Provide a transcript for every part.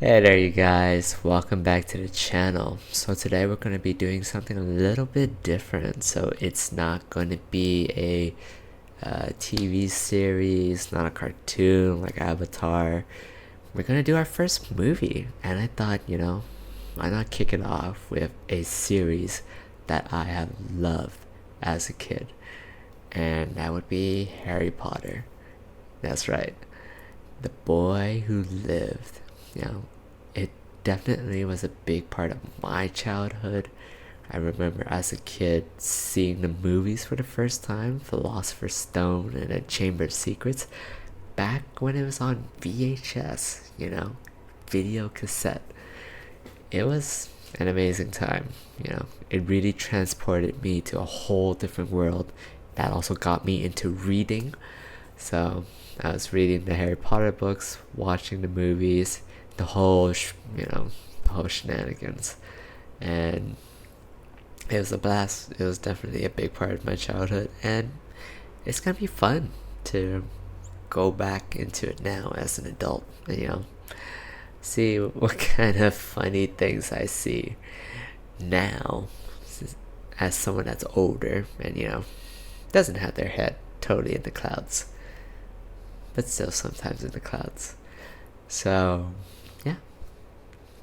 Hey there you guys, welcome back to the channel. So today we're going to be doing something a little bit different. So it's not going to be a TV series, not a cartoon like Avatar. We're going to do our first movie, and I thought, why not kick it off with a series that I have loved as a kid, and that would be Harry Potter. That's right, The Boy Who Lived. It definitely was a big part of my childhood. I remember as a kid seeing the movies for the first time, Philosopher's Stone and the Chamber of Secrets, back when it was on VHS, video cassette. It was an amazing time, It really transported me to a whole different world. That also got me into reading. So I was reading the Harry Potter books, watching the movies, the whole shenanigans, and it was a blast. It was definitely a big part of my childhood, and it's gonna be fun to go back into it now as an adult, and see what kind of funny things I see now as someone that's older and doesn't have their head totally in the clouds, but still sometimes in the clouds. So yeah,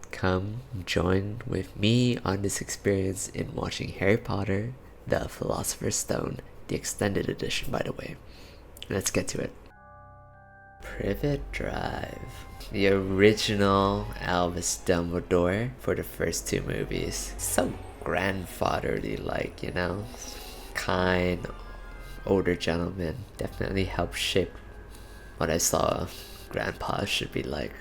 come join with me on this experience in watching Harry Potter, the Philosopher's Stone, the extended edition, by the way. Let's get to it. Privet Drive. The original Albus Dumbledore for the first two movies. So grandfatherly like, kind, older gentleman. Definitely helped shape what I saw grandpa should be like.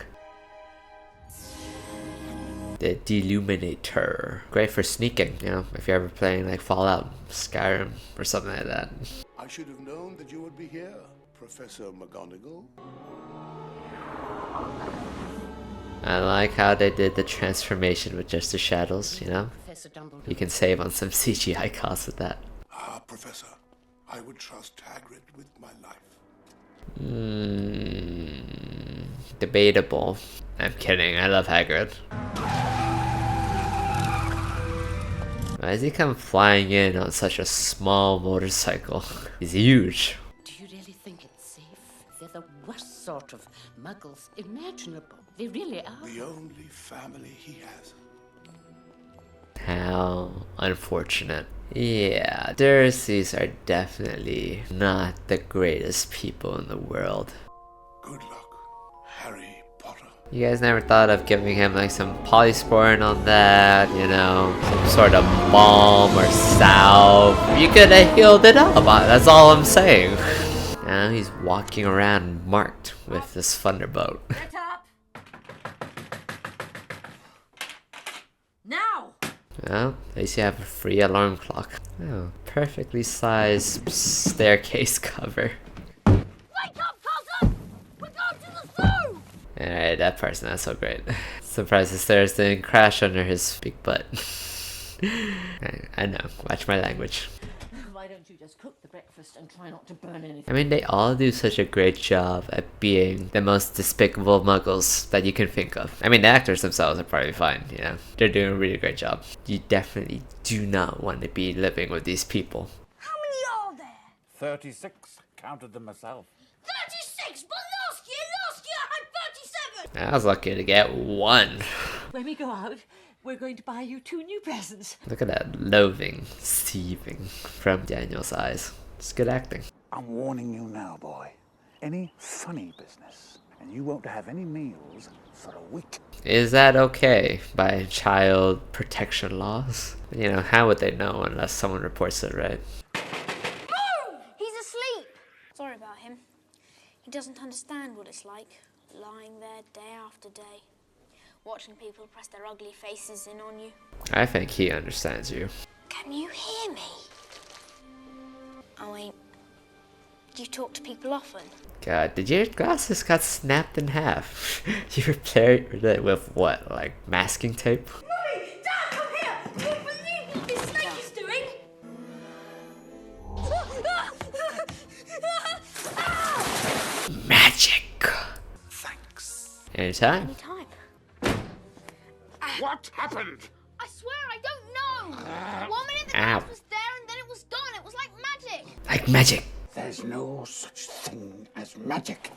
The Deluminator. Great for sneaking, if you're ever playing like Fallout, Skyrim, or something like that. I should have known that you would be here, Professor McGonagall. I like how they did the transformation with just the shadows, You can save on some CGI costs with that. Ah, Professor, I would trust Hagrid with my life. Debatable. I'm kidding, I love Hagrid. Why does he come flying in on such a small motorcycle? He's huge. Do you really think it's safe? They're the worst sort of muggles imaginable. They really are. The only family he has. How unfortunate. Yeah, Dursley's are definitely not the greatest people in the world. Good luck, Harry Potter. You guys never thought of giving him like some polysporin on that, some sort of balm or salve? You could have healed it up, that's all I'm saying. Now he's walking around marked with this thunderbolt. Get up! Now! Well, at least you have a free alarm clock. Oh, perfectly sized staircase cover. Wake up, cousin! We're going to the zoo! Alright, that part's not so great. Surprised the stairs didn't crash under his big butt. I know, watch my language. Why don't you just cook the breakfast and try not to burn anything? I mean, they all do such a great job at being the most despicable muggles that you can think of. I mean, the actors themselves are probably fine, They're doing a really great job. You definitely do not want to be living with these people. How many are there? 36. Counted them myself. 36! But last year I had 37! I was lucky to get one. When we go out, we're going to buy you 2 new presents. Look at that loathing, seething from Daniel's eyes. It's good acting. I'm warning you now, boy. Any funny business, and you won't have any meals for a week. Is that okay by child protection laws? How would they know unless someone reports it, right? Move! He's asleep! Sorry about him. He doesn't understand what it's like, lying there day after day, watching people press their ugly faces in on you. I think he understands you. Can you hear me? Oh wait, do you talk to people often? God, did your glasses got snapped in half? You repaired it with what, like masking tape? Mummy! Dad, come here! You won't believe what this snake is doing! Magic! Thanks. Anytime. Anytime. What happened? I swear I don't know. 1 minute the Ow. glass was there and then it was gone. It was like magic. Like magic. There's no such thing as magic.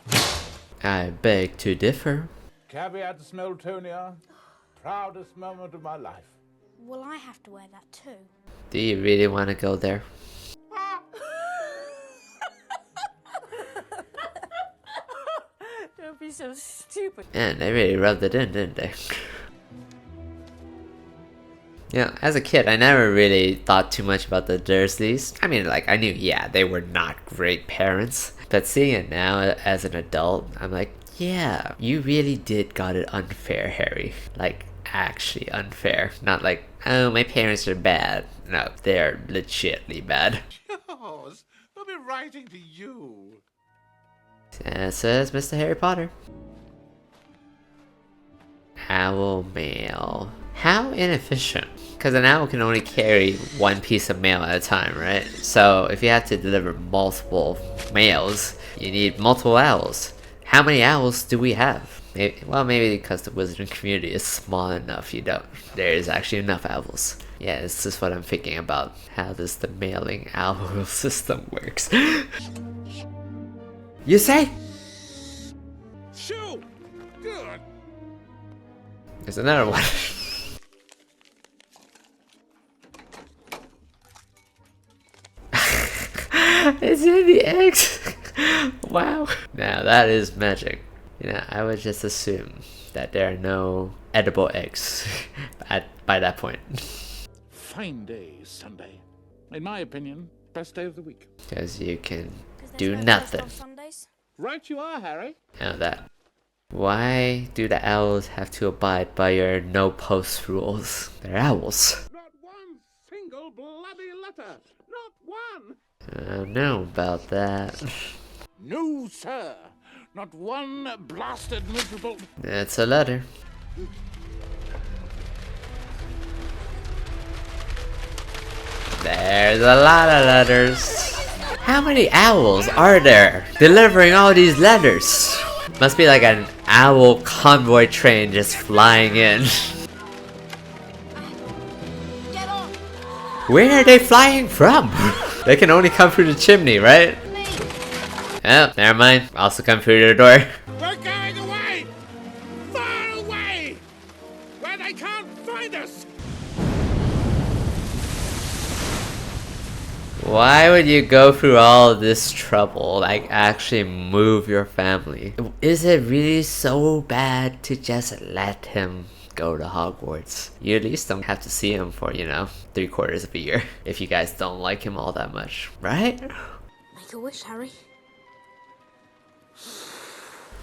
I beg to differ. Caveat Snowtonia, proudest moment of my life. Well, I have to wear that too. Do you really want to go there? Don't be so stupid. And they really rubbed it in, didn't they? Yeah, as a kid, I never really thought too much about the Dursleys. I mean, like, I knew, yeah, they were not great parents. But seeing it now as an adult, I'm like, yeah, you really did got it unfair, Harry. Like, actually unfair. Not like, oh, my parents are bad. No, they're legitly bad. Yours. They'll be writing to you. Says Mr. Harry Potter. Owl mail. How inefficient. Because an owl can only carry one piece of mail at a time, right? So if you have to deliver multiple mails, you need multiple owls. How many owls do we have? Maybe, well, maybe because the wizarding community is small enough, you don't. There is actually enough owls. Yeah, this is what I'm thinking about. How does the mailing owl system works? You say? Shoo! Good. There's another one. It's in the eggs. Wow. Now that is magic. You know, I would just assume that there are no edible eggs by that point. Fine day, Sunday. In my opinion, best day of the week. Because you can 'Cause there's do no post nothing. on Sundays. Right you are, Harry. Now that. Why do the owls have to abide by your no post rules? They're owls. Not one single bloody letter. Not one. I don't know about that. No, sir. Not one blasted miserable. That's a letter. There's a lot of letters. How many owls are there delivering all these letters? Must be like an owl convoy train just flying in. Get on. Where are they flying from? They can only come through the chimney, right? Me. Oh, never mind. Also come through the door. We're going away! Far away! Where they can't find us! Why would you go through all this trouble, like actually move your family? Is it really so bad to just let him go to Hogwarts? You at least don't have to see him for, you know, 3/4 of a year if you guys don't like him all that much, right? Make a wish, Harry.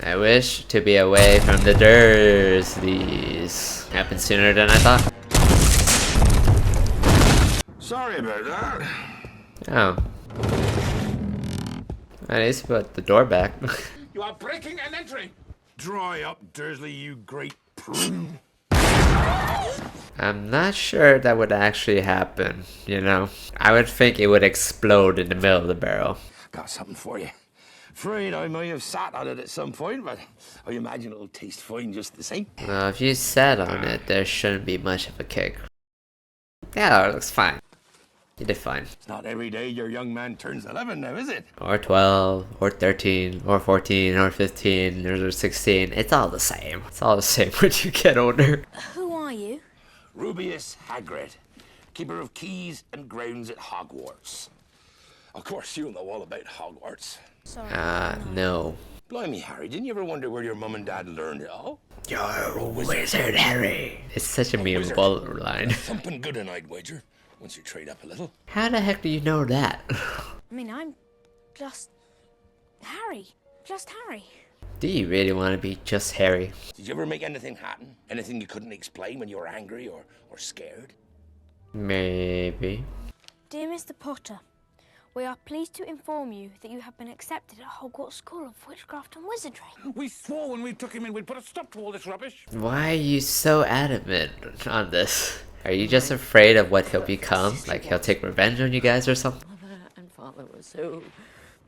I wish to be away from the Dursleys. Happened sooner than I thought. Sorry about that. Oh. At least put the door back. You are breaking and entering! Dry up, Dursley, you great prune. I'm not sure that would actually happen, you know? I would think it would explode in the middle of the barrel. Got something for you. Afraid I might have sat on it at some point, but I imagine it'll taste fine just the same. Well, if you sat on it, there shouldn't be much of a kick. Yeah, it looks fine. You did fine. It's not every day your young man turns 11 now, is it? Or 12, or 13, or 14, or 15, or 16. It's all the same. It's all the same when you get older. Who are you? Rubius Hagrid, keeper of keys and grounds at Hogwarts. Of course, you'll know all about Hogwarts. Sorry. No. Blimey, Harry, didn't you ever wonder where your mum and dad learned it all? You're a wizard, Harry. It's such a memeable line. Thumping good, and I'd wager, once you trade up a little. How the heck do you know that? I mean, I'm just Harry. Just Harry. Do you really want to be just Harry? Did you ever make anything happen? Anything you couldn't explain when you were angry or scared? Maybe. Dear Mr. Potter, we are pleased to inform you that you have been accepted at Hogwarts School of Witchcraft and Wizardry. We swore when we took him in we'd put a stop to all this rubbish. Why are you so adamant on this? Are you just afraid of what he'll become? Like he'll take revenge on you guys or something? Mother and father were so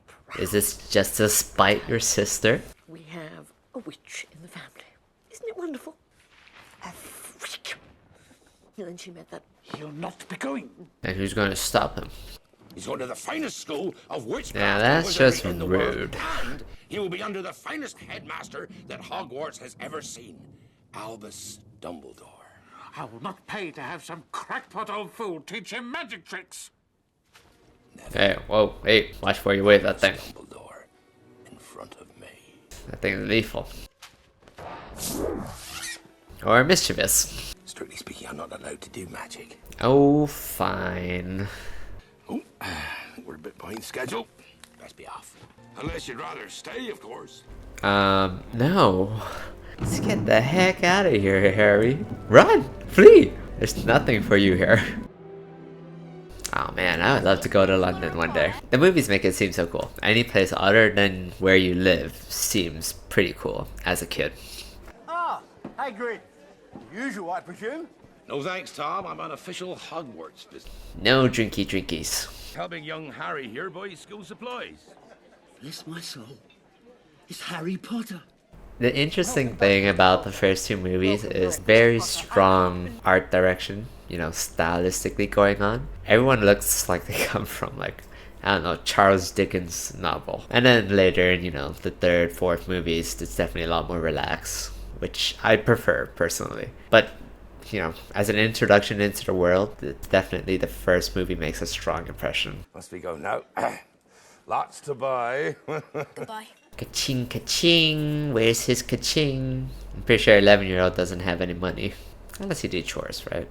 proud. Is this just to spite your sister? We have a witch in the family. Isn't it wonderful? A freak. Then she meant that. He'll not be going. And who's going to stop him? He's going to the finest school of witchcraft Now and that's wizardry just in the world, rude. and he will be under the finest headmaster that Hogwarts has ever seen, Albus Dumbledore. I will not pay to have some crackpot old fool teach him magic tricks. Hey, whoa, hey, watch where you wave that thing. Dumbledore in front of me. That thing is lethal. Or mischievous. Strictly speaking, I'm not allowed to do magic. Oh, fine. Oh, we're a bit behind schedule. Best be off. Unless you'd rather stay, of course. No. Let's get the heck out of here, Harry. Run! Flee! There's nothing for you here. Oh man, I would love to go to London one day. The movies make it seem so cool. Any place other than where you live seems pretty cool as a kid. Ah, Hagrid. Usual, I presume. No thanks, Tom. I'm on official Hogwarts business. No drinky drinkies. Helping young Harry here buy school supplies. Bless my soul. It's Harry Potter. The interesting thing about the first two movies is very strong art direction, you know, stylistically going on. Everyone looks like they come from, like, I don't know, Charles Dickens novel. And then later in, you know, the third, fourth movies, it's definitely a lot more relaxed, which I prefer personally. But, you know, as an introduction into the world, definitely the first movie makes a strong impression. Must we go now? Lots to buy. Goodbye. Ka-ching, ka-ching. Where's his ka-ching? I'm pretty sure 11-year-old doesn't have any money. Unless he did chores, right?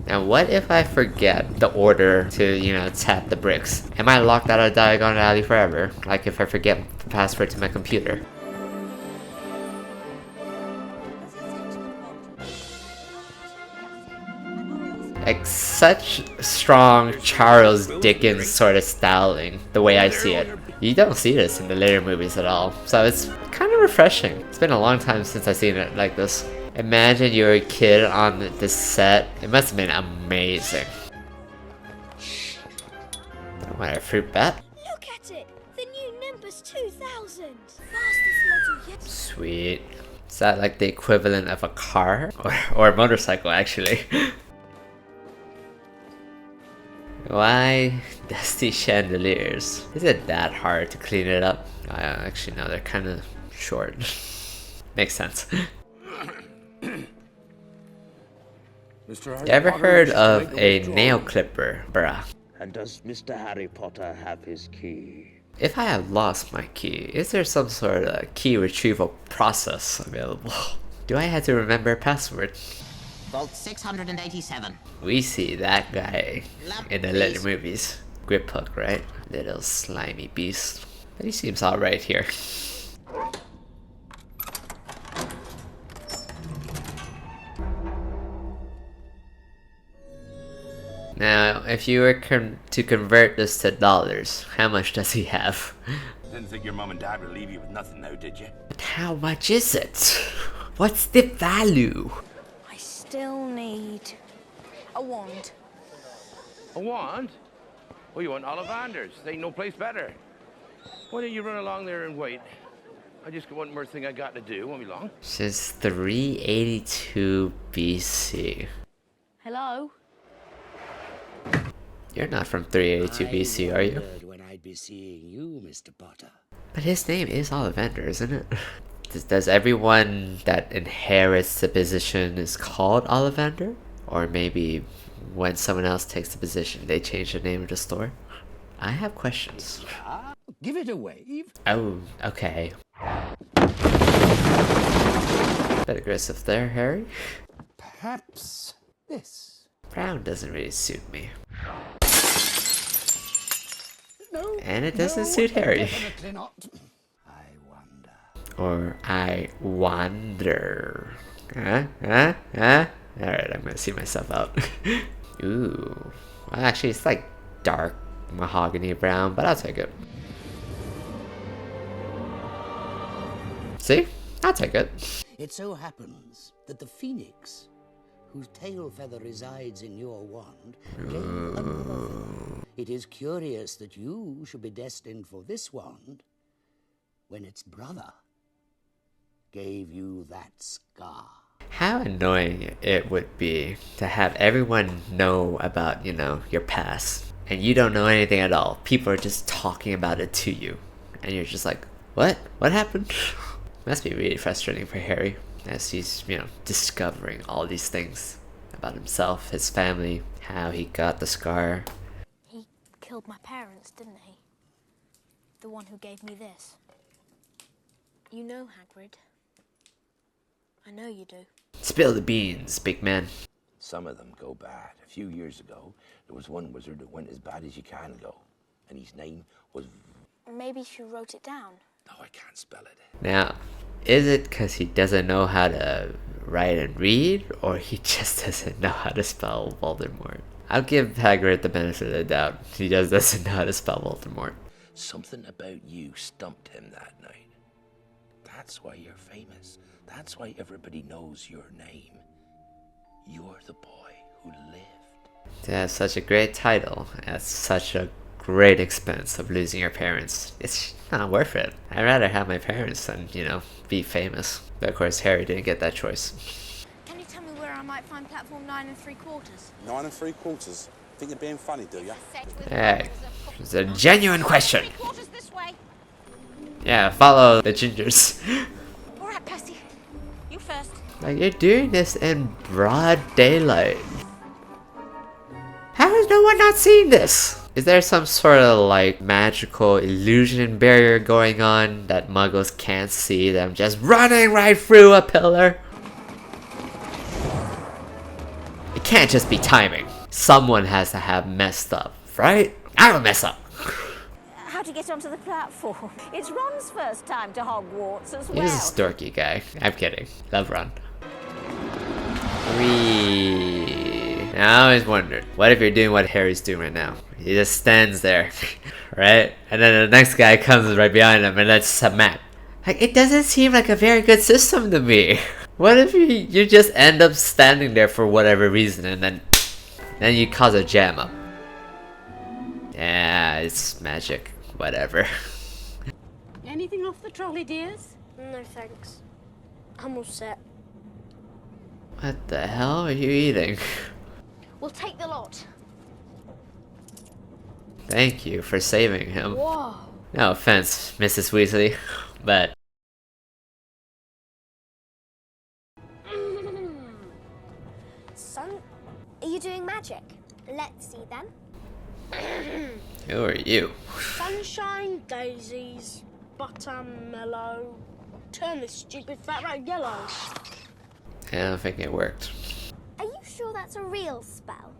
Now, what if I forget the order to, you know, tap the bricks? Am I locked out of Diagon Alley forever? Like if I forget the password to my computer? Like, such strong Charles Dickens sort of styling, the way I see it. You don't see this in the later movies at all, so it's kind of refreshing. It's been a long time since I've seen it like this. Imagine you're a kid on this set. It must have been amazing. What, a fruit bat? Look at it! The new Nimbus 2000! Fastest model yet. Sweet. Is that like the equivalent of a car? Or a motorcycle, actually. Why dusty chandeliers? Is it that hard to clean it up? Actually, no, they're kind of short. Makes sense. Mr. You ever heard of a nail clipper, bruh? And does Mr. Harry Potter have his key? If I have lost my key, is there some sort of key retrieval process available? Do I have to remember a password? Vault 687. We see that guy in the later movies. Grip hook, right? Little slimy beast. But he seems alright here. Now, if you were to convert this to dollars, how much does he have? Didn't think your mom and dad would leave you with nothing now, did you? But how much is it? What's the value? I still need a wand. A wand? Oh, you want Ollivander's? There ain't no place better. Why don't you run along there and wait? I just got one more thing I got to do. Won't be long. Since 382 BC. Hello? You're not from 382 BC, are you? When I'd be seeing you, Mr. Potter. But his name is Ollivander, isn't it? Does everyone that inherits the position is called Ollivander? Or maybe when someone else takes the position, they change the name of the store? I have questions. Give it a wave. Oh, okay. Bit aggressive there, Harry. Perhaps this. Brown doesn't really suit me. No. And it doesn't suit Harry. Definitely not. I wonder. Or I wonder. Alright, I'm gonna see myself out. Ooh. Well, actually, it's like dark mahogany brown, but I'll take it. See? I'll take it. It so happens that the phoenix, whose tail feather resides in your wand, gave another feather. It is curious that you should be destined for this wand when its brother gave you that scar. How annoying it would be to have everyone know about, your past, and you don't know anything at all. People are just talking about it to you, and you're just like, what? What happened? Must be really frustrating for Harry, as he's, discovering all these things about himself, his family, how he got the scar. He killed my parents, didn't he? The one who gave me this. You know, Hagrid. I know you do. Spill the beans, big man. Some of them go bad. A few years ago, there was one wizard that went as bad as you can go. And his name was... Maybe she wrote it down. No, I can't spell it. Now, is it because he doesn't know how to write and read, or he just doesn't know how to spell Voldemort? I'll give Hagrid the benefit of the doubt. He just doesn't know how to spell Voldemort. Something about you stumped him that night. That's why you're famous. That's why everybody knows your name. You're the boy who lived. That's such a great title at such a great expense of losing your parents. It's not worth it. I'd rather have my parents than, be famous. But of course, Harry didn't get that choice. Can you tell me where I might find platform 9 3/4? 9 3/4? Think you're being funny, do you? Hey, it's a genuine question. 3/4 this way. Yeah, follow the gingers. All right, Percy. You first. Like, you're doing this in broad daylight. How has no one not seen this? Is there some sort of magical illusion barrier going on that muggles can't see them just running right through a pillar? It can't just be timing. Someone has to have messed up, right? I don't mess up. How to get onto the platform? It's Ron's first time to Hogwarts as well. He's a dorky guy. I'm kidding. Love Ron. Whee. Now I always wondered, what if you're doing what Harry's doing right now? He just stands there, right? And then the next guy comes right behind him and that's a map. It doesn't seem like a very good system to me. What if you just end up standing there for whatever reason and then you cause a jam up? Yeah, it's magic. Whatever. Anything off the trolley, dears? No, thanks. I'm all set. What the hell are you eating? We'll take the lot. Thank you for saving him. Whoa. No offense, Mrs. Weasley, but... Son, are you doing magic? Let's see then. Who are you? Sunshine, daisies, buttermellow. Turn this stupid fat rat yellow. I don't think it worked. Are you sure that's a real spell?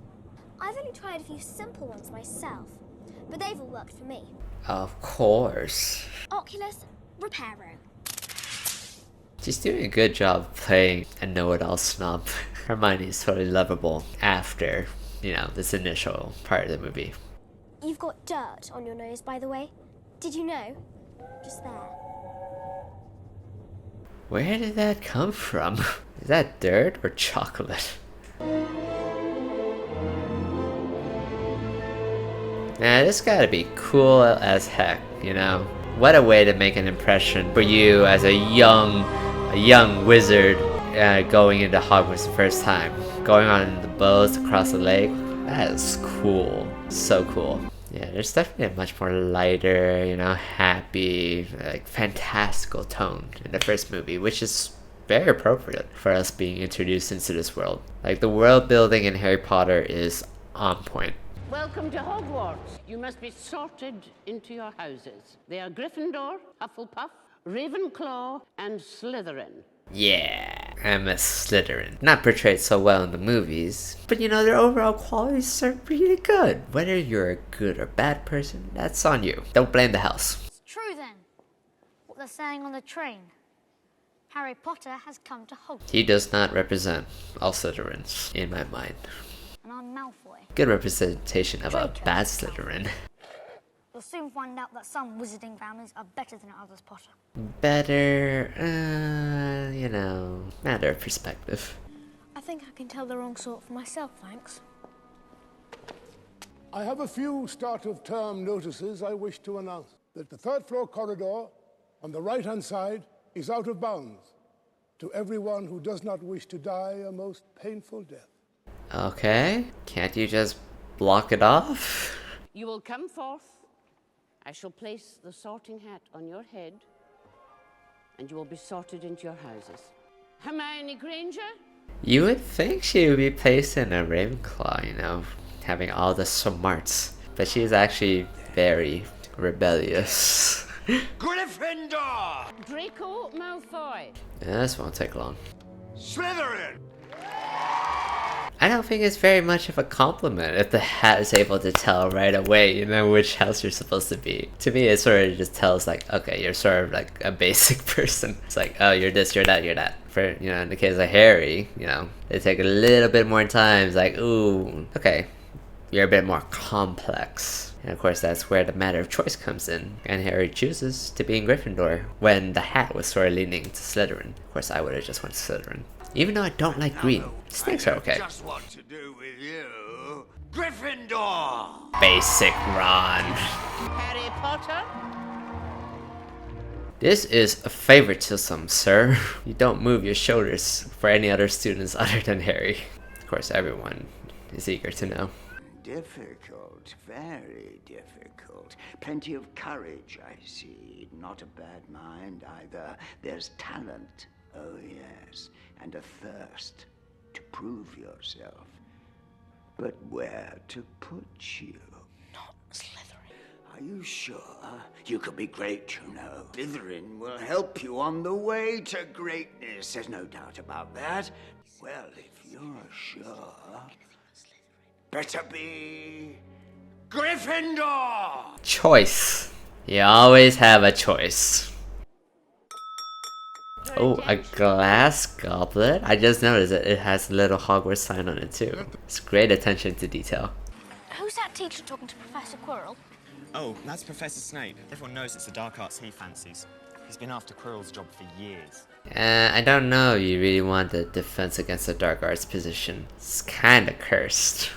I've only tried a few simple ones myself, but they've all worked for me. Of course. Oculus Reparo. She's doing a good job playing a know-it-all snob. Hermione's totally lovable after, this initial part of the movie. You've got dirt on your nose, by the way. Did you know? Just there. Where did that come from? Is that dirt or chocolate? Nah, this gotta be cool as heck, What a way to make an impression for you as a young wizard going into Hogwarts the first time. Going on the boats across the lake. That is cool. So cool. Yeah, there's definitely a much more lighter, happy, fantastical tone in the first movie, which is very appropriate for us being introduced into this world. The world building in Harry Potter is on point. Welcome to Hogwarts. You must be sorted into your houses. They are Gryffindor, Hufflepuff, Ravenclaw, and Slytherin. Yeah, I'm a Slytherin. Not portrayed so well in the movies, but their overall qualities are really good. Whether you're a good or bad person, that's on you. Don't blame the house. It's true then. What they're saying on the train. Harry Potter has come to Hogwarts. He does not represent all Slytherins, in my mind. And I'm Malfoy. Good representation of a bad Slytherin. You'll soon find out that some wizarding families are better than others, Potter. Better, matter of perspective. I think I can tell the wrong sort for myself, thanks. I have a few start-of-term notices I wish to announce. That the third-floor corridor on the right-hand side is out of bounds. To everyone who does not wish to die a most painful death. Okay, can't you just block it off? You will come forth. I shall place the sorting hat on your head, and you will be sorted into your houses. Hermione Granger? You would think she would be placed in a Ravenclaw, you know, having all the smarts. But she's actually very rebellious. Gryffindor! Draco Malfoy. Yeah, this won't take long. Slytherin! I don't think it's very much of a compliment if the hat is able to tell right away, you know, which house you're supposed to be. To me, it sort of just tells like, okay, you're sort of like a basic person. It's like, oh, you're this, you're that, you're that. For, you know, in the case of Harry, you know, they take a little bit more time. It's like, ooh, okay, you're a bit more complex. And of course, that's where the matter of choice comes in. And Harry chooses to be in Gryffindor when the hat was sort of leaning to Slytherin. Of course, I would have just went to Slytherin. Even though I don't like green, snakes are okay. Just what to do with you. Gryffindor! Basic Ron. Harry Potter? This is a favoritism, sir. You don't move your shoulders for any other students other than Harry. Of course, everyone is eager to know. Difficult, very difficult. Plenty of courage, I see. Not a bad mind either. There's talent, oh yes, and a thirst to prove yourself. But where to put you? Not Slytherin. Are you sure? You could be great, you know. Slytherin will help you on the way to greatness. There's no doubt about that. Well, if you're sure, better be Gryffindor! Choice. You always have a choice. Oh, a glass goblet? I just noticed that it has a little Hogwarts sign on it too. It's great attention to detail. Who's that teacher talking to Professor Quirrell? Oh, that's Professor Snape. Everyone knows it's the dark arts he fancies. He's been after Quirrell's job for years. I don't know you really want the defense against the dark arts position. It's kinda cursed.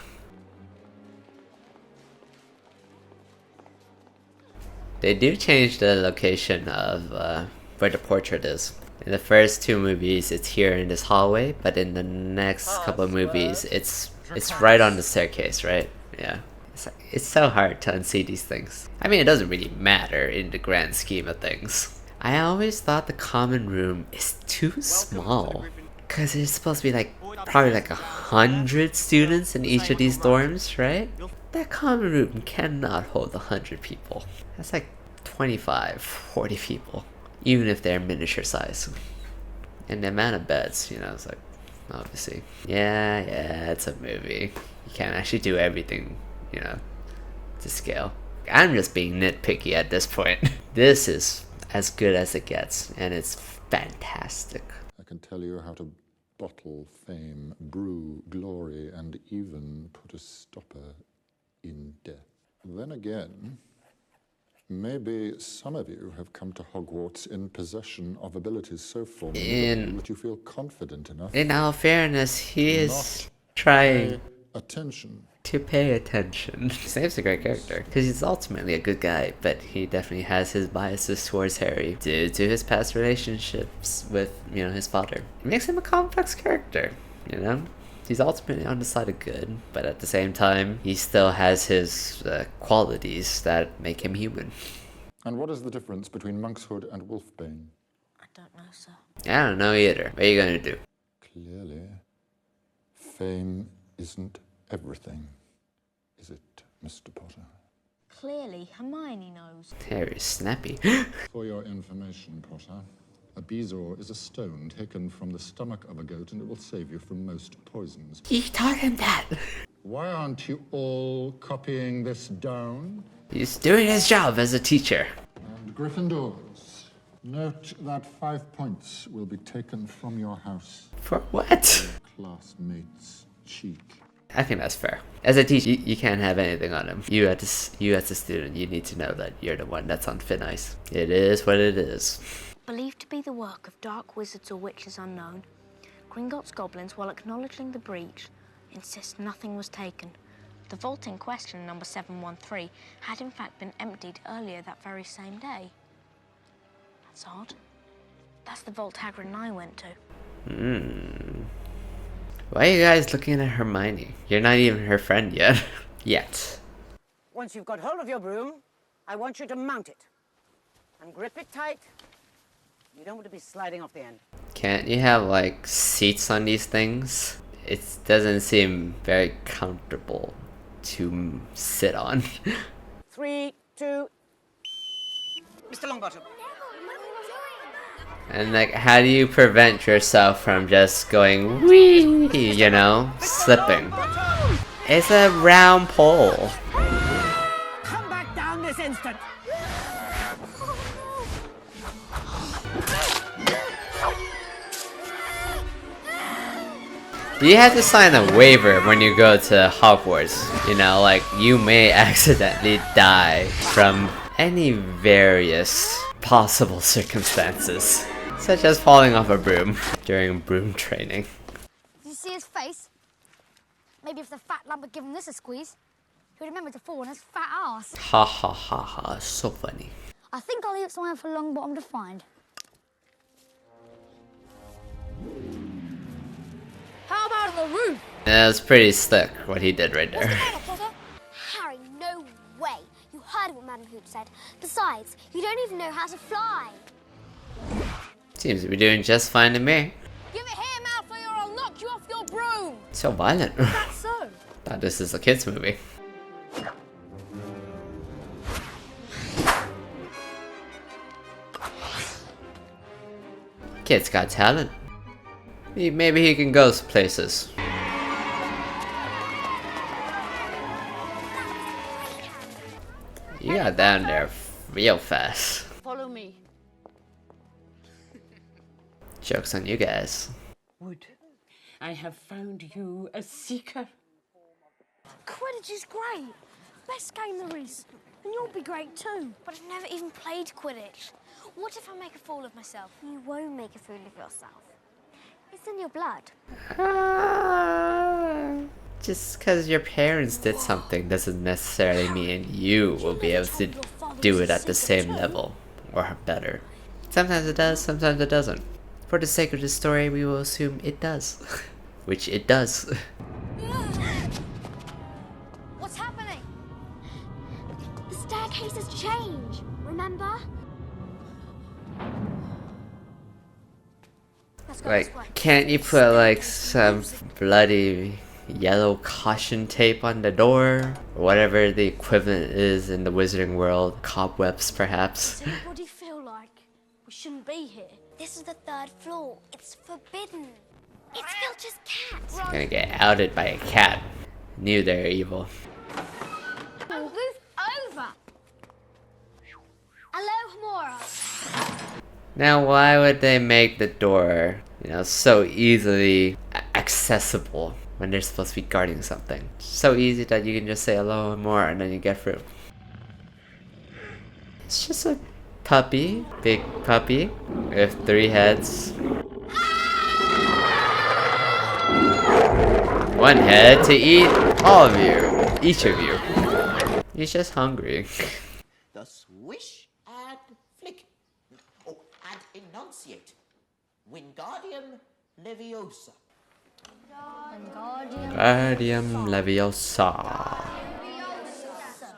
They do change the location of where the portrait is. In the first two movies, it's here in this hallway, but in the next couple of movies, it's right on the staircase, right? Yeah. It's so hard to unsee these things. I mean, it doesn't really matter in the grand scheme of things. I always thought the common room is too small. Cause it's supposed to be like, probably like 100 students in each of these dorms, right? That common room cannot hold 100 people. That's like 25, 40 people. Even if they're miniature size. And the amount of beds, you know, it's like, obviously. Yeah, it's a movie. You can't actually do everything, you know, to scale. I'm just being nitpicky at this point. This is as good as it gets, and it's fantastic. I can tell you how to bottle fame, brew glory, and even put a stopper in death. Then again, maybe some of you have come to Hogwarts in possession of abilities so formidable that you feel confident enough. In all fairness, he is trying to pay attention. Snape's a great character because he's ultimately a good guy, but he definitely has his biases towards Harry due to his past relationships with, you know, his father. It makes him a complex character, you know. He's ultimately on the side of good, but at the same time, he still has his qualities that make him human. And what is the difference between monkshood and wolfbane? I don't know, sir. I don't know either. What are you gonna do? Clearly, fame isn't everything, is it, Mr. Potter? Clearly, Hermione knows. Harry's snappy. For your information, Potter, a bezoar is a stone taken from the stomach of a goat, and it will save you from most poisons. He taught him that. Why aren't you all copying this down? He's doing his job as a teacher. And Gryffindors, note that 5 points will be taken from your house. For what? Classmate's cheek. I think that's fair. As a teacher, you can't have anything on him. You as a student, you need to know that you're the one that's on thin ice. It is what it is. Believed to be the work of dark wizards or witches unknown, Gringotts goblins, while acknowledging the breach, insist nothing was taken. The vault in question, number 713, had in fact been emptied earlier that very same day. That's odd. That's the vault Hagrid and I went to. Why are you guys looking at Hermione? You're not even her friend yet. Yet. Once you've got hold of your broom, I want you to mount it. And grip it tight. You don't want to be sliding off the end. Can't you have like seats on these things? It doesn't seem very comfortable to sit on. 3, 2... Mr. Longbottom. And like, how do you prevent yourself from just going wee, you know, slipping? It's a round pole. Come back down this instant. Do you have to sign a waiver when you go to Hogwarts? You know, like, you may accidentally die from any various possible circumstances, such as falling off a broom during broom training. Did you see his face? Maybe if the fat lump had given this a squeeze, he would remember to fall on his fat ass. Ha ha ha ha, so funny. I think I'll leave it somewhere for Longbottom to find. How about on the roof? Yeah, it's pretty slick what he did right there. Harry, no way. You heard what Madam Hooch said. Besides, you don't even know how to fly. Seems to be doing just fine to me. Give it here, Malfoy, or I'll knock you off your broom. So violent. That's so. Thought this is a kids movie. Kid's got talent. Maybe he can go places. You got down there real fast. Follow me. Joke's on you guys. Wood, I have found you a seeker. Quidditch is great. Best game there is. And you'll be great too. But I've never even played Quidditch. What if I make a fool of myself? You won't make a fool of yourself. It's in your blood. Just because your parents did something doesn't necessarily mean you will be able to do it at the same level or better. Sometimes it does, sometimes it doesn't. For the sake of the story, we will assume it does. Which it does. What's happening? The staircase has changed, remember? Like, can't you put like some bloody yellow caution tape on the door? Or whatever the equivalent is in the wizarding world. Cobwebs, perhaps. Does anybody feel like we shouldn't be here? This is the 3rd floor. It's forbidden. It's Filch's cat. He's gonna get outed by a cat. Knew they were evil. Move over. Hello, Hamora. Now, why would they make the door, you know, so easily accessible when they're supposed to be guarding something? So easy that you can just say hello and more and then you get through. It's just a puppy, big puppy, with 3 heads. 1 head to eat all of you, each of you. He's just hungry. The swish and flick. Oh, and enunciate. Wingardium Leviosa. Wingardium Leviosa.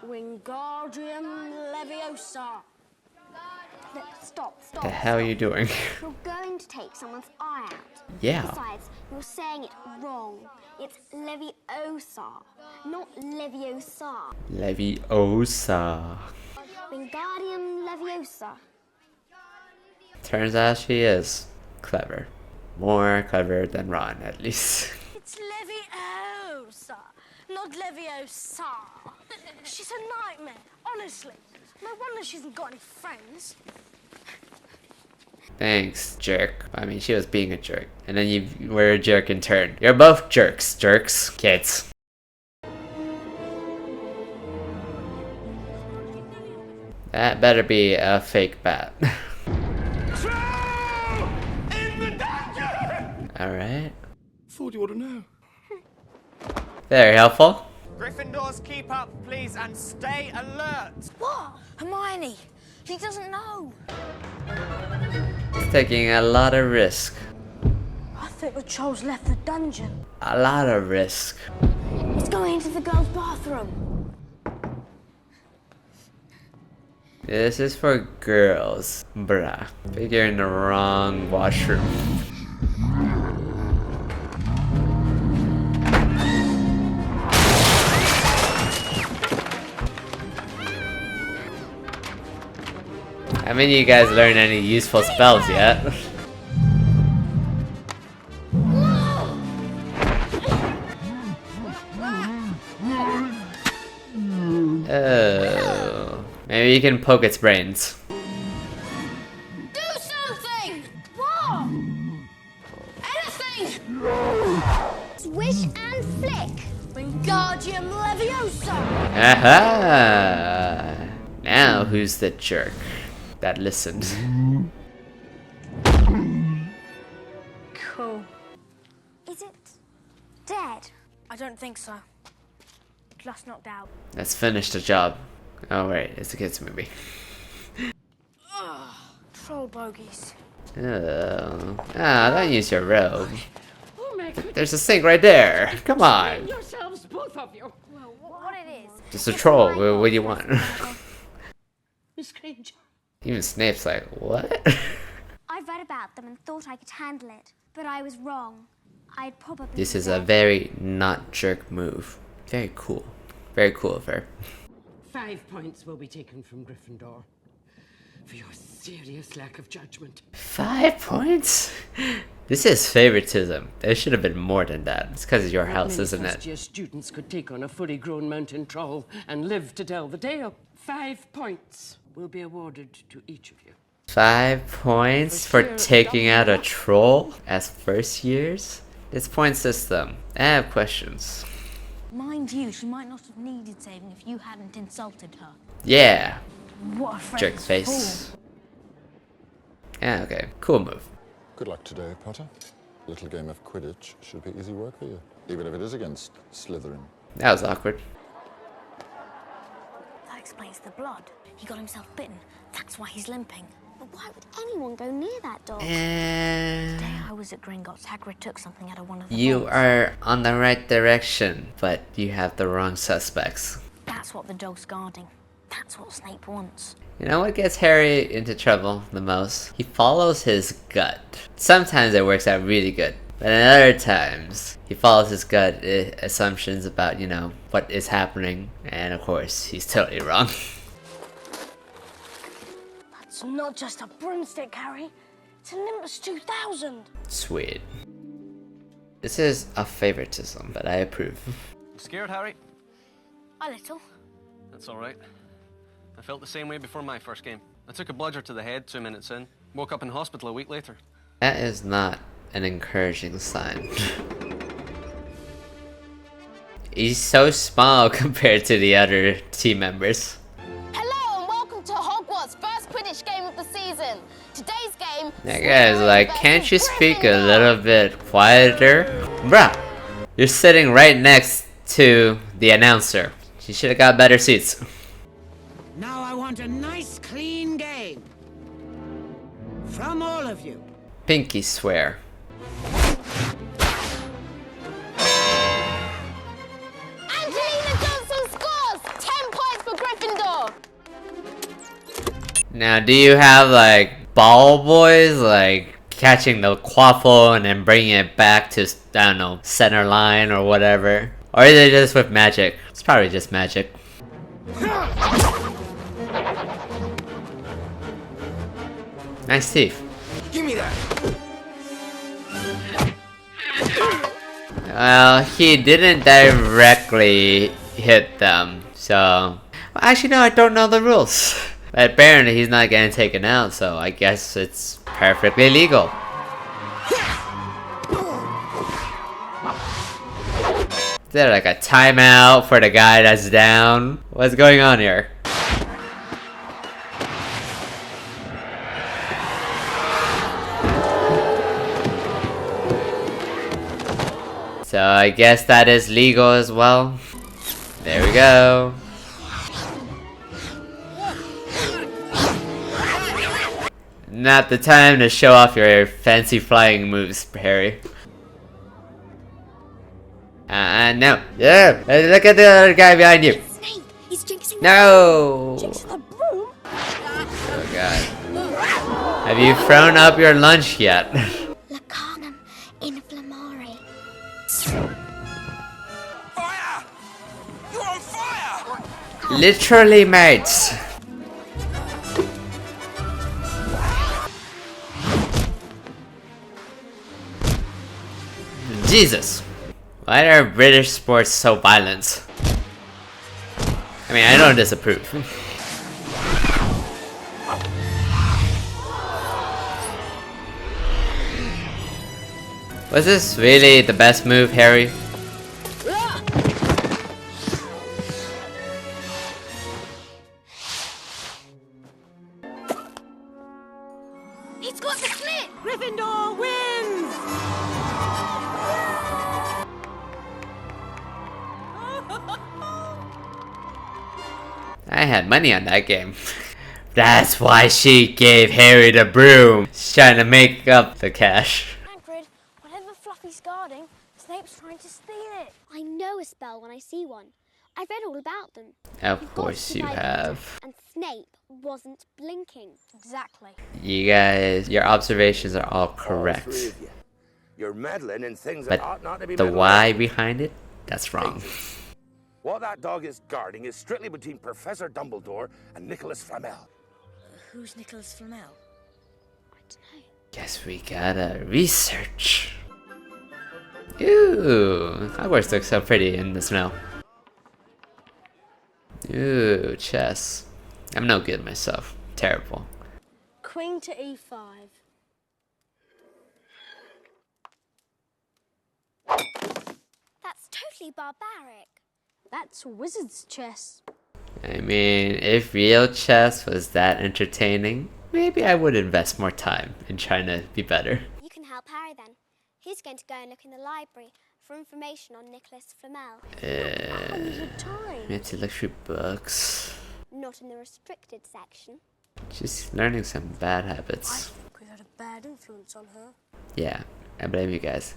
Wingardium Leviosa. Look, stop. The hell are you doing? You're going to take someone's eye out. Yeah. Besides, you're saying it wrong. It's Leviosa, not Leviosa. Leviosa. Wingardium Leviosa. Turns out she is clever. More clever than Ron, at least. It's Leviosa, not Leviosa. She's a nightmare, honestly. No wonder she hasn't got any friends. Thanks, jerk. I mean, she was being a jerk. And then you were a jerk in turn. You're both jerks. Jerks. Kids. That better be a fake bat. Alright. Thought you ought to know. Very helpful. Gryffindors, keep up, please, and stay alert. What? Hermione, he doesn't know. Taking a lot of risk. I think the troll's left the dungeon. A lot of risk. It's going into the girls' bathroom. This is for girls. Bruh. Think you're in the wrong washroom. Haven't you guys learned any useful spells yet? Oh, maybe you can poke its brains. Do something! What? Anything! Swish and flick. Wingardium Leviosa. Aha! Now who's the jerk that listened? Cool. Is it dead? I don't think so. Just knocked out. Let's finish the job. Oh wait, it's a kids movie. Troll bogies. Oh, don't use your robe. There's a sink right there. Come on. Yourselves, both of you. Well, what it is? Just a troll. What do you want? Miss Granger. Even Snape's like, what? I read about them and thought I could handle it, but I was wrong. I'd probably. This is a very not jerk move. Very cool. Very cool of her. 5 points will be taken from Gryffindor for your serious lack of judgment. 5 points? This is favoritism. There should have been more than that. It's because of your house, isn't it? First-year students could take on a fully grown mountain troll and live to tell the tale. 5 points will be awarded to each of you. 5 points for taking out a troll as first years? This point system. I have questions. Mind you, she might not have needed saving if you hadn't insulted her. Yeah. What a friend. Jerk face. Yeah, okay. Cool move. Good luck today, Potter. A little game of Quidditch should be easy work for you, even if it is against Slytherin. That was awkward. That explains the blood. He got himself bitten. That's why he's limping. But why would anyone go near that dog? The day I was at Gringotts, Hagrid took something out of one of the You bottles. are on the right direction, but you have the wrong suspects. That's what the dog's guarding. That's what Snape wants. You know what gets Harry into trouble the most? He follows his gut. Sometimes it works out really good, but in other times, he follows his gut assumptions about, you know, what is happening, and of course, he's totally wrong. It's not just a broomstick, Harry. It's a Nimbus 2000. Sweet. This is a favoritism, but I approve. Scared, Harry? A little. That's alright. I felt the same way before my first game. I took a bludger to the head 2 minutes in. Woke up in hospital a week later. That is not an encouraging sign. He's so small compared to the other team members. Hello and welcome to Hogwarts' first Quidditch game of the season. Today's game... That guy's like, can't you speak a little bit quieter? Bruh, you're sitting right next to the announcer. You should have got better seats. Now I want a nice, clean game. From all of you. Pinky swear. Angelina Johnson scores! 10 points for Gryffindor! Now, do you have like ball boys, like catching the quaffle and then bringing it back to, I don't know, center line or whatever? Or is it just with magic? It's probably just magic. Nice teeth. Give me that. Well, he didn't directly hit them, so... Well, actually, no, I don't know the rules. But apparently he's not getting taken out, so I guess it's perfectly legal. Is there like a timeout for the guy that's down? What's going on here? So I guess that is legal as well. There we go. Not the time to show off your fancy flying moves, Harry. No. Yeah, look at the other guy behind you. Snape, he's jinxing No. the broom. Oh god. Have you thrown up your lunch yet? Lacanum inflammare. Fire! You're on fire! Literally, mates. Jesus. Why are British sports so violent? I mean, I don't disapprove. Was this really the best move, Harry? He's got the slit! Gryffindor wins! I had money on that game. That's why she gave Harry the broom. She's trying to make up the cash. Hagrid, whatever Fluffy's guarding, Snape's trying to steal it. I know a spell when I see one. I've read all about them. Of course you have. And Snape wasn't blinking. Exactly. You guys, your observations are all correct. All three of you. You're meddling in things But that ought not to be the meddling why in. behind it, that's wrong. What that dog is guarding is strictly between Professor Dumbledore and Nicholas Flamel. Who's Nicholas Flamel? Guess we gotta research. Ooh, Hogwarts looks so pretty in the snow. Ooh, chess. I'm no good myself. Terrible. Queen to e5. That's totally barbaric. That's wizard's chess. I mean, if real chess was that entertaining, maybe I would invest more time in trying to be better. You can help Harry then. He's going to go and look in the library for information on Nicholas Flamel. We have to look through books. Not in the restricted section. Just learning some bad habits. We had a bad influence on her. Yeah, I blame you guys.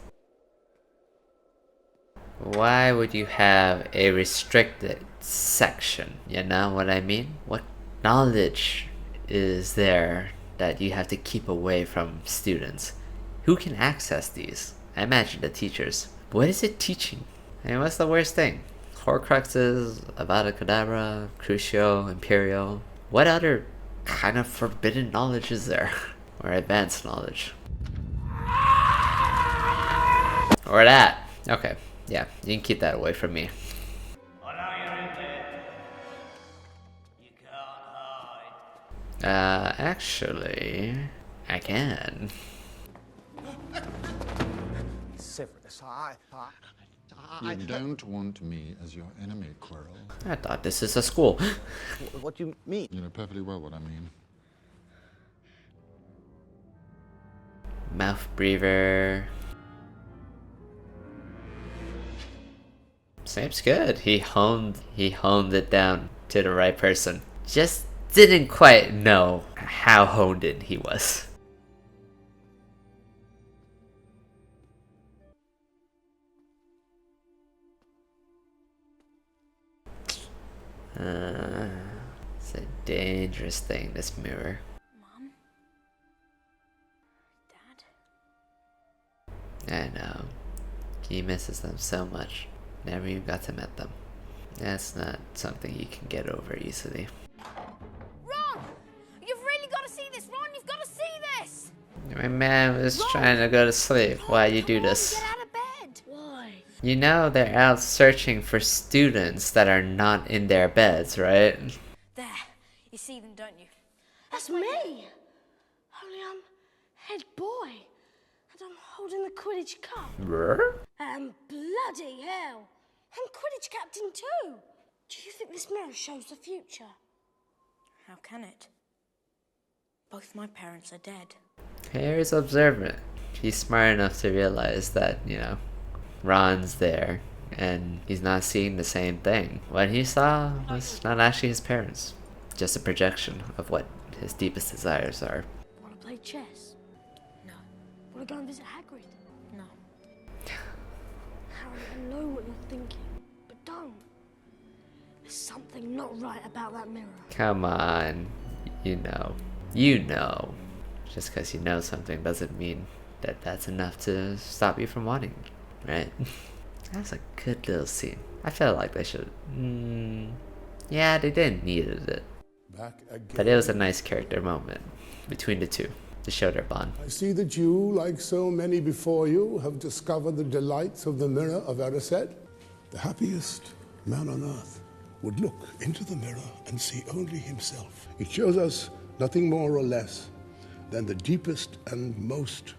Why would you have a restricted section? You know what I mean? What knowledge is there that you have to keep away from students? Who can access these? I imagine the teachers. What is it teaching? And what's the worst thing? Horcruxes, Avada Kedavra, Crucio, Imperial. What other kind of forbidden knowledge is there? Or advanced knowledge? Or that. Okay. Yeah, you can keep that away from me. Actually, I can. Severus, You don't want me as your enemy, Quirrell. I thought this is a school. What do you mean? You know perfectly well what I mean. Mouth breather. Snape's good. He honed it down to the right person. Just didn't quite know how honed in he was. It's a dangerous thing, this mirror. Mom? Dad? I know. He misses them so much. Never even got to meet them. That's not something you can get over easily. Ron! You've really got to see this, Ron! You've got to see this! My man was trying to go to sleep. Why you do this? Get out of bed! Why? You know they're out searching for students that are not in their beds, right? There. You see them, don't you? That's me! Only I'm head boy. And I'm holding the Quidditch cup. And bloody hell! I'm Quidditch captain too! Do you think this mirror shows the future? How can it? Both my parents are dead. Harry's observant. He's smart enough to realize that, you know, Ron's there and he's not seeing the same thing. What he saw was not actually his parents, just a projection of what his deepest desires are. Want to play chess? No. Want to go and visit Hagrid? No. Harry, I know what you're thinking, but don't. There's something not right about that mirror. Come on. You know. You know. Just because you know something doesn't mean that that's enough to stop you from wanting, right? That's a good little scene. I felt like they should. Yeah, they didn't needed it. But it was a nice character moment between the two to show their bond. I see that you, like so many before you, have discovered the delights of the mirror of Erised. The happiest man on earth would look into the mirror and see only himself. It shows us nothing more or less than the deepest and most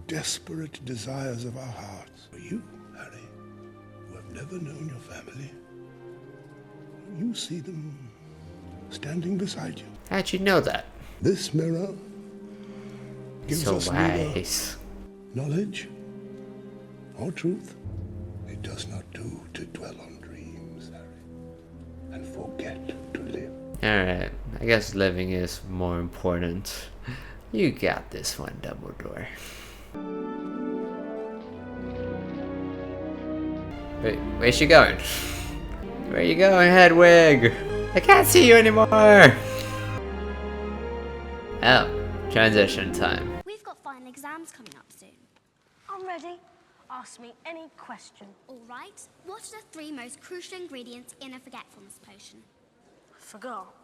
desperate desires of our hearts. For you, Harry, who have never known your family, you see them standing beside you. How'd you know that? This mirror gives So us wise. neither knowledge or truth. It does not do to dwell on dreams, Harry, and forget to live. Alright, I guess living is more important. You got this one, Dumbledore. Wait, where's she going? Where are you going, Hedwig? I can't see you anymore! Oh, transition time. We've got final exams coming up soon. I'm ready. Ask me any question. All right. What are the 3 most crucial ingredients in a forgetfulness potion? I forgot.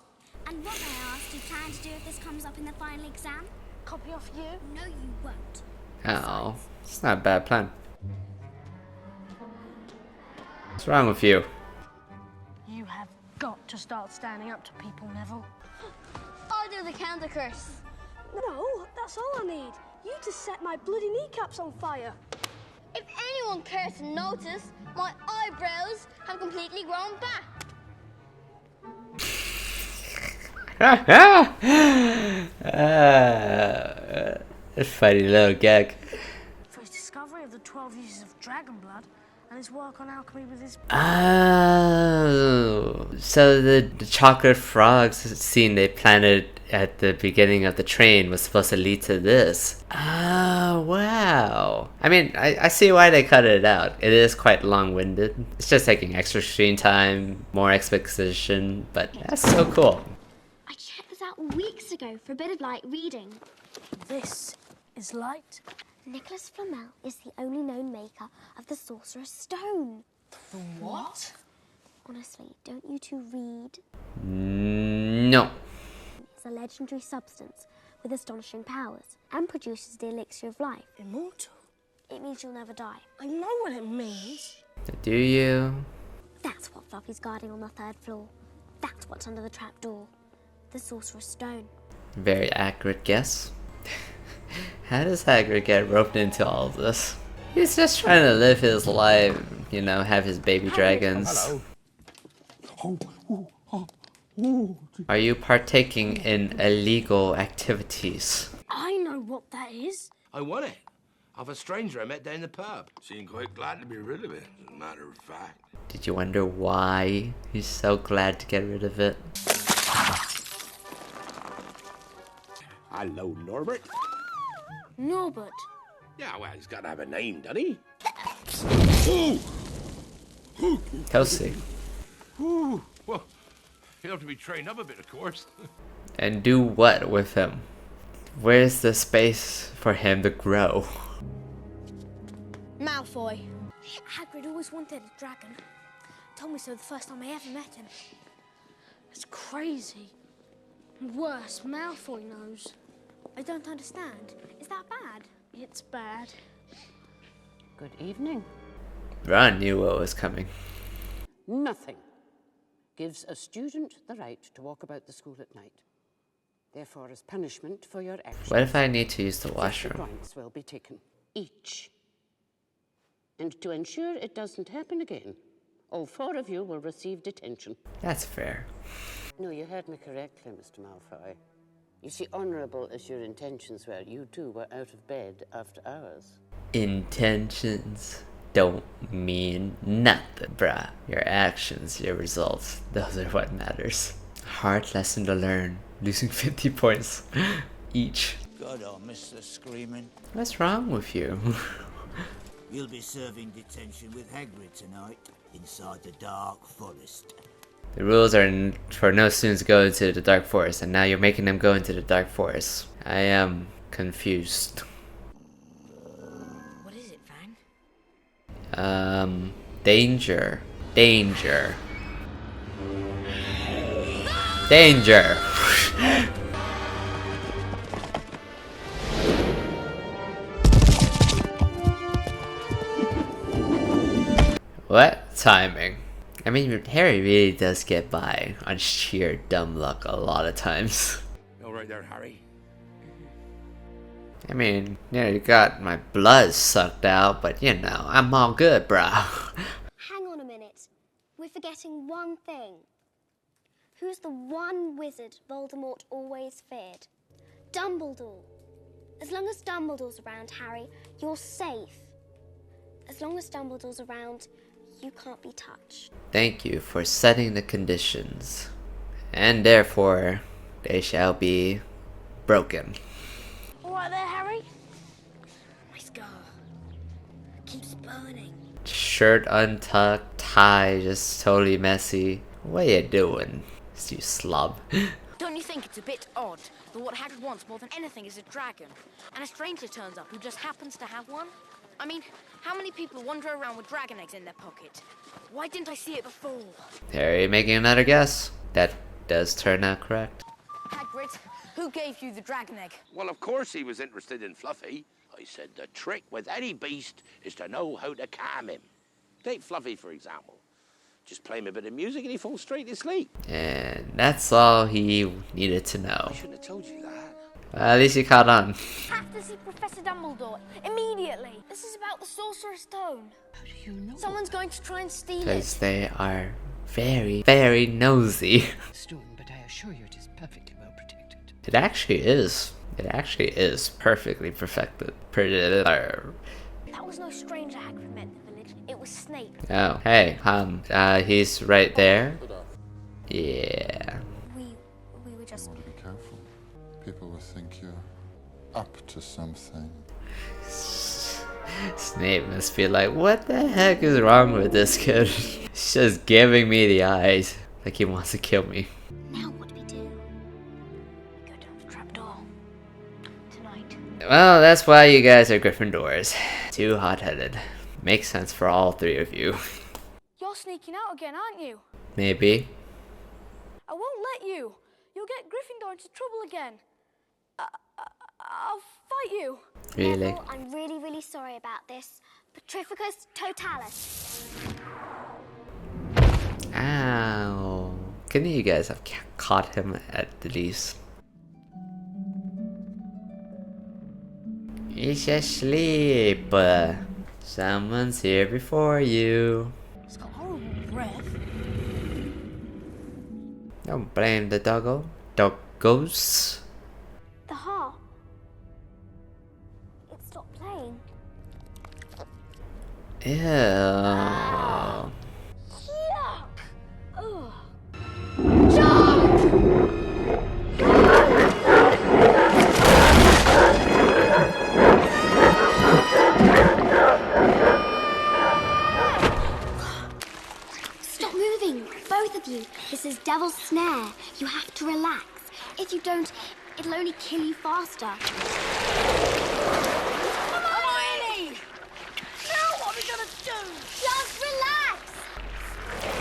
And what, may I ask, do you plan to do if this comes up in the final exam? Copy off you? No, you won't. Oh, it's not a bad plan. What's wrong with you? You have got to start standing up to people, Neville. I'll do the counter curse. No, that's all I need. You just set my bloody kneecaps on fire. If anyone cares to notice, my eyebrows have completely grown back. A funny little gag. For his discovery of the 12 uses of dragon blood and his work on alchemy with his... Oh, so the chocolate frogs scene they planted at the beginning of the train was supposed to lead to this. Oh, wow. I mean, I see why they cut it out. It is quite long-winded. It's just taking extra screen time, more exposition, but that's so cool. I checked this out weeks ago for a bit of light reading. This is light. Nicholas Flamel is the only known maker of the Sorcerer's Stone. The what? Honestly, don't you two read? No. It's a legendary substance with astonishing powers and produces the elixir of life. Immortal? It means you'll never die. I know what it means. Do you? That's what Fluffy's guarding on the 3rd floor. That's what's under the trapdoor. The Sorcerer's Stone. Very accurate guess. How does Hagrid get roped into all of this? He's just trying to live his life, you know, have his baby dragons. Hello. Are you partaking in illegal activities? I know what that is. I won it. Of a stranger I met down the pub. Seemed quite glad to be rid of it, as a matter of fact. Did you wonder why he's so glad to get rid of it? Hello, Norbert. Norbert. Yeah, well, he's got to have a name, doesn't he? Kelsey. Ooh, well, he'll have to be trained up a bit, of course. And do what with him? Where's the space for him to grow? Malfoy. Hagrid always wanted a dragon. Told me so the first time I ever met him. It's crazy. And worse, Malfoy knows. I don't understand. Is that bad? It's bad. Good evening. Ron knew what was coming. Nothing gives a student the right to walk about the school at night. Therefore, as punishment for your actions, What if I need to use the 50 washroom? points will be taken, each. And to ensure it doesn't happen again, all 4 of you will receive detention. That's fair. No, you heard me correctly, Mr. Malfoy. You see, honourable as your intentions were, you too were out of bed after hours. Intentions don't mean nothing, bruh. Your actions, your results, those are what matters. Hard lesson to learn. Losing 50 points each. God, I'll miss the screaming. What's wrong with you? You'll be serving detention with Hagrid tonight, inside the Dark Forest. The rules are for no students to go into the Dark Forest, and now you're making them go into the Dark Forest. I am confused. What is it, Fang? Danger. Danger. Danger! What timing? I mean, Harry really does get by on sheer dumb luck a lot of times. You all right there, Harry? I mean, yeah, you got my blood sucked out, but you know, I'm all good, bro. Hang on a minute. We're forgetting one thing. Who's the one wizard Voldemort always feared? Dumbledore. As long as Dumbledore's around, Harry, you're safe. As long as Dumbledore's around, you can't be touched. Thank you for setting the conditions, and therefore they shall be broken. All right there, Harry? My scar keeps burning. Shirt untucked, tie just totally messy. What you doing, you slob? Don't you think it's a bit odd that what Hagrid wants more than anything is a dragon, and a stranger turns up who just happens to have one? I mean, how many people wander around with dragon eggs in their pocket? Why didn't I see it before? Harry making another guess. That does turn out correct. Hagrid, who gave you the dragon egg? Well, of course he was interested in Fluffy. I said the trick with any beast is to know how to calm him. Take Fluffy, for example. Just play him a bit of music and he falls straight to sleep. And that's all he needed to know. I shouldn't have told you that. At least he caught on. Have to see Professor Dumbledore immediately. This is about the Sorcerer's Stone. How do you know? Someone's going to try and steal Because it. they are very, very nosy. Stone, but I assure you it is perfectly well protected. It actually is. It actually is perfectly perfected. That was no stranger Hagrid met in the village. It was Snape. Oh, hey, he's right there. Yeah. We were just... Be careful. People will think you're up to something. Snape must be like, what the heck is wrong with this kid? He's just giving me the eyes. Like he wants to kill me. Now what do we do? We go down the trapdoor. Tonight. Well, that's why you guys are Gryffindors. Too hot-headed. Makes sense for all three of you. You're sneaking out again, aren't you? Maybe. I won't let you. You'll get Gryffindor into trouble again. I'll fight you. Really? Neville, I'm really, really sorry about this. Petrificus totalis. Ow. Couldn't you guys have caught him at the least? He's asleep. Someone's here before you. It's got horrible breath. Don't blame the doggo. Doggos. The harp. It stopped playing. Ew. Yuck! Ugh. Jump! Stop moving, both of you. This is Devil's Snare. You have to relax. If you don't, it'll only kill you faster. Hermione! Now what are we gonna do? Just relax.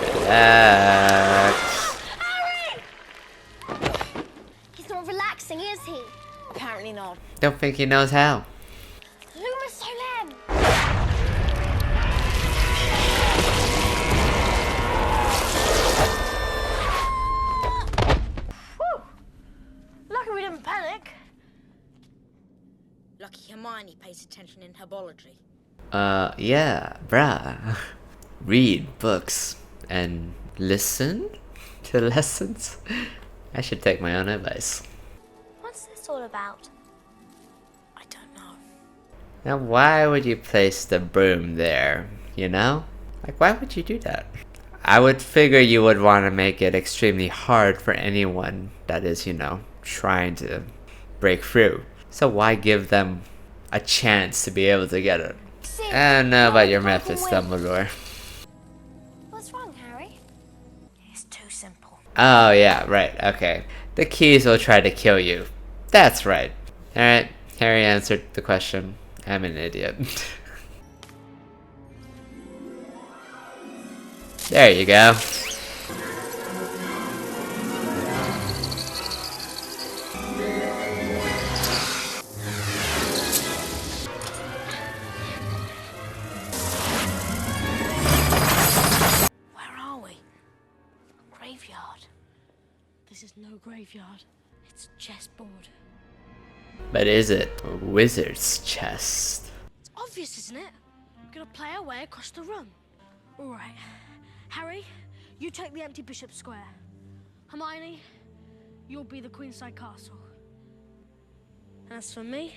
Relax. Harry! He's not relaxing, is he? Apparently not. Don't think he knows how. Lumus Solem. Lucky we didn't panic. Lucky Hermione pays attention in herbology. Yeah, bruh. Read books and listen to lessons. I should take my own advice. What's this all about? I don't know. Now, why would you place the broom there? You know? Like, why would you do that? I would figure you would want to make it extremely hard for anyone that is, you know, trying to break through. So why give them a chance to be able to get it? I don't know about your methods, Dumbledore. What's wrong, Harry? It's too simple. Oh yeah, right, okay. The keys will try to kill you. That's right. Alright, Harry answered the question. I'm an idiot. There you go. Where are we? A graveyard. This is no graveyard. It's a chessboard. But is it a wizard's chest? It's obvious, isn't it? We're gonna play our way across the room. All right. Harry, you take the empty Bishop Square. Hermione, you'll be the Queenside Castle. And as for me,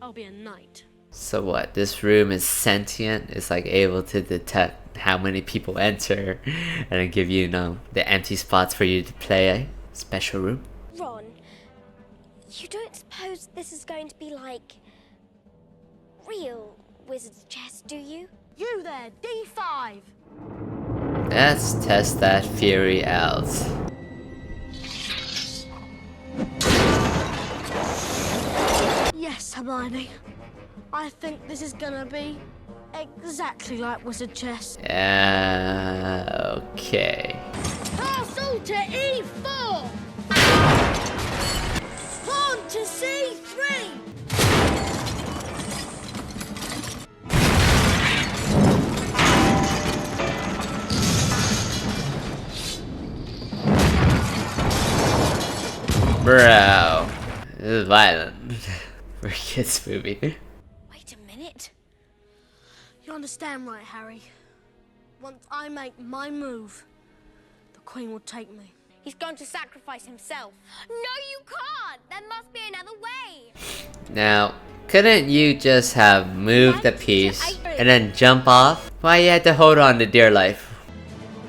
I'll be a knight. So what, this room is sentient? It's like able to detect how many people enter and then give you, you know, the empty spots for you to play a special room? Ron, you don't suppose this is going to be like real wizard's chess, do you? You there, D5! Let's test that theory out. Yes, Hermione. I think this is gonna be exactly like wizard chess. Okay. Castle to E4! Pawn to C3! Bro, this is violent for a kids movie. Wait a minute. You understand, right, Harry? Once I make my move, the Queen will take me. He's going to sacrifice himself. No, you can't! There must be another way! Now, couldn't you just have moved the piece and then jump off? Why you had to hold on to dear life?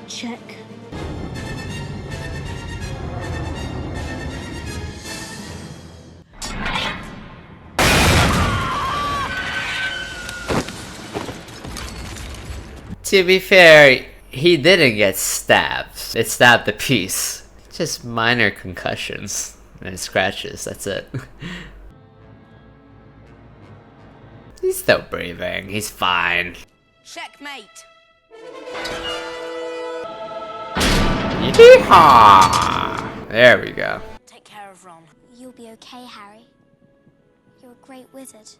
Check. To be fair, he didn't get stabbed. It stabbed the piece. Just minor concussions and scratches, that's it. He's still breathing, he's fine. Checkmate. Yeehaw! There we go. Take care of Ron. You'll be okay, Harry. You're a great wizard.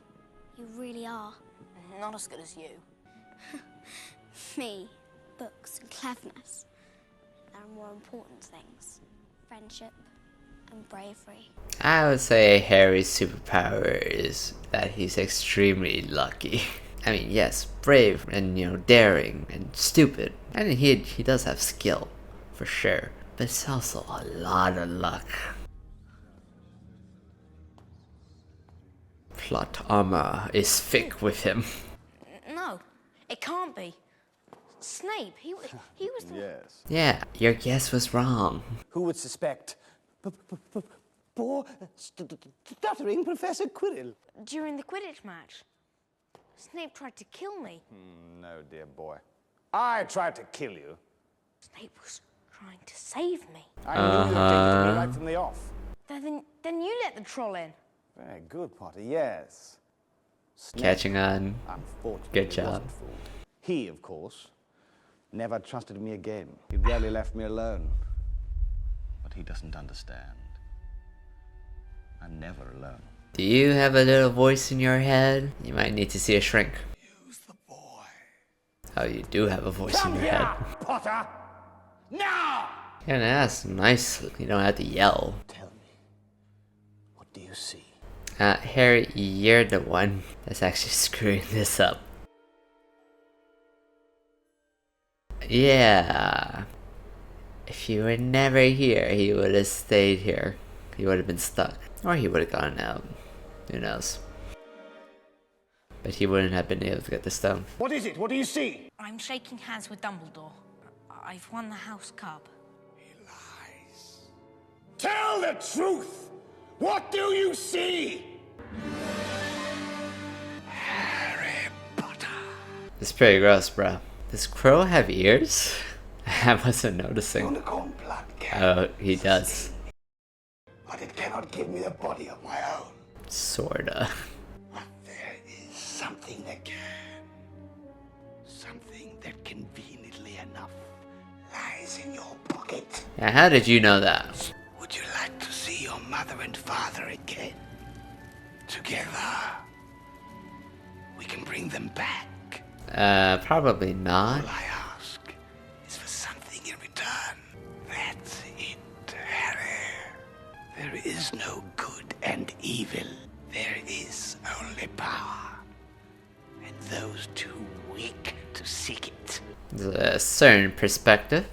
You really are. Not as good as you. Me, books and cleverness. There are more important things. Friendship and bravery. I would say Harry's superpower is that he's extremely lucky. I mean, yes, brave and, you know, daring and stupid. I mean, he does have skill, for sure. But it's also a lot of luck. Plot armor is thick with him. No, it can't be. Snape, he was the... Yes. Yeah, your guess was wrong. Who would suspect poor stuttering Professor Quirrell? During the Quidditch match. Snape tried to kill me. No, dear boy. I tried to kill you. Snape was trying to save me. I knew you objected to me right from the off. Then you let the troll in. Very good, Potter, yes. Snape, Catching on. unfortunately, Good job. wasn't fooled. He, of course, never trusted me again. He rarely left me alone. But he doesn't understand. I'm never alone. Do you have a little voice in your head? You might need to see a shrink. Use the boy. Oh, you do have a voice in your head. Potter! Now! You can ask nicely. You don't have to yell. Tell me, what do you see? Harry, you're the one that's actually screwing this up. Yeah. If you were never here, he would have stayed here. He would have been stuck. Or he would have gone out. Who knows? But he wouldn't have been able to get the stone. What is it? What do you see? I'm shaking hands with Dumbledore. I've won the House Cup. Tell the truth! What do you see? It's pretty gross, bro. Does Crow have ears? I wasn't noticing. Unicorn blood Oh, he does. but it cannot give me a body of my own. Sorta. There is something that can. Something that conveniently enough lies in your pocket. Now, how did you know that? Would you like to see your mother and father again? Together. We can bring them back. Probably not. All I ask is for something in return. That's it, Harry. There is no good and evil. There is only power. And those too weak to seek it. There's a certain perspective.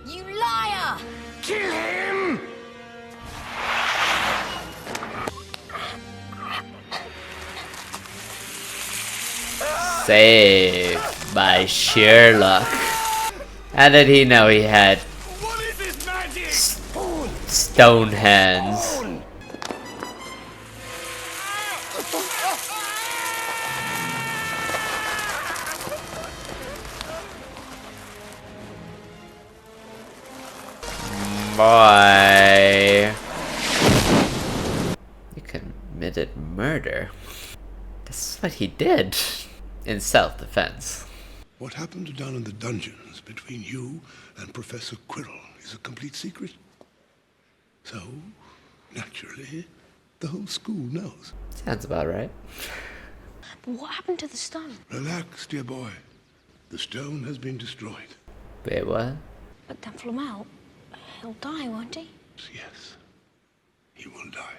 You liar! Kill him! Saved by sheer luck. How did he know he had stone hands? Boy, he committed murder. This is what he did in self-defense. What happened down in the dungeons between you and Professor Quirrell is a complete secret. So, naturally, the whole school knows. Sounds about right. But what happened to the stone? Relax, dear boy. The stone has been destroyed. Wait, what? But then from out, he'll die, won't he? Yes, he will die.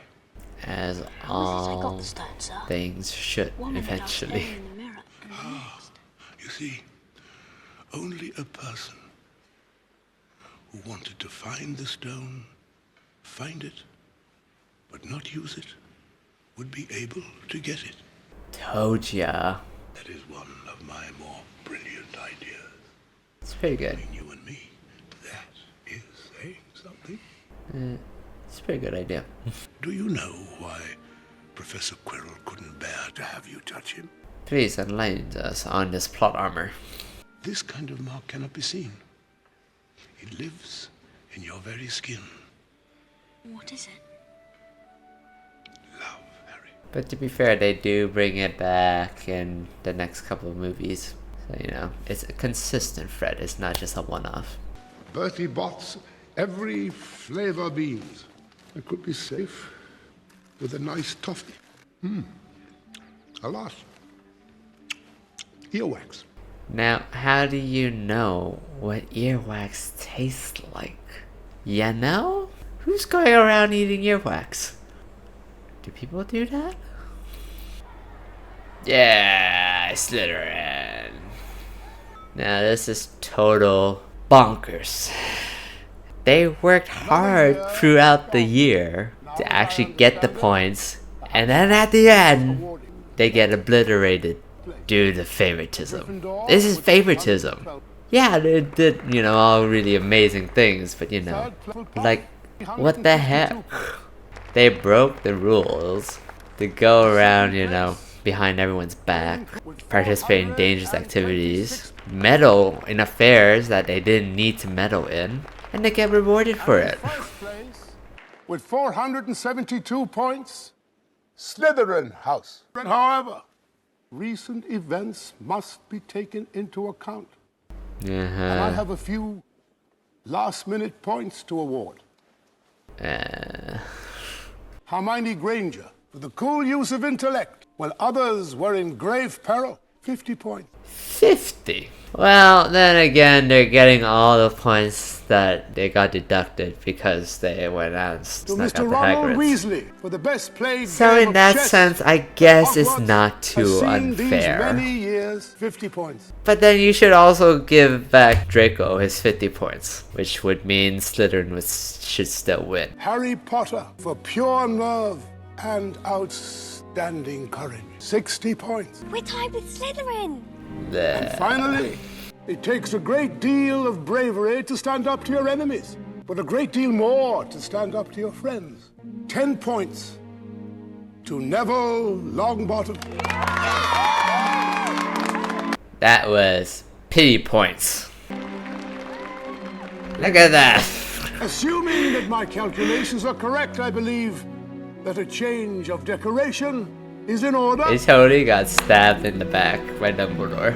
As I got all the stone, sir. things should One minute I was eventually. staring in the mirror, and the next. You see, only a person who wanted to find the stone, find it, but not use it, would be able to get it. Told ya. That is one of my more brilliant ideas. It's pretty good. Between you and me, that is saying something. It's a pretty good idea. Do you know why Professor Quirrell couldn't bear to have you touch him? Please enlighten us on this plot armor. This kind of mark cannot be seen. It lives in your very skin. What is it? But to be fair, they do bring it back in the next couple of movies. So, you know, it's a consistent thread. It's not just a one-off. Bertie Bott's every flavor beans. I could be safe with a nice toffee. Alas. Earwax. Now, how do you know what earwax tastes like? You know? Who's going around eating earwax? Do people do that? Yeah, Slytherin. Now this is total bonkers. They worked hard throughout the year to actually get the points, and then at the end, they get obliterated due to favoritism. This is favoritism. Yeah, they did, you know, all really amazing things, but you know, like, what the heck? They broke the rules to go around, you know, behind everyone's back, participate in dangerous activities, meddle in affairs that they didn't need to meddle in, and they get rewarded for it. With 472 points, Slytherin House. However, recent events must be taken into account. And I have a few last-minute points to award. Hermione Granger, for the cool use of intellect, while others were in grave peril. 50 points. 50? Well, then again, they're getting all the points that they got deducted because they went out and To snuck Mr. out the Ronald Hagrids. Weasley, for the best played So game in of that chess sense, I guess it's Hogwarts not has too seen these unfair. many years, 50 points. But then you should also give back Draco his 50 points, which would mean Slytherin should still win. Harry Potter, for pure nerve and outstanding courage. 60 points. We're tied with Slytherin. And finally, it takes a great deal of bravery to stand up to your enemies. but a great deal more to stand up to your friends. 10 points to Neville Longbottom. That was pity points. Look at that. Assuming that my calculations are correct, I believe that a change of decoration is in order. He totally got stabbed in the back by Dumbledore.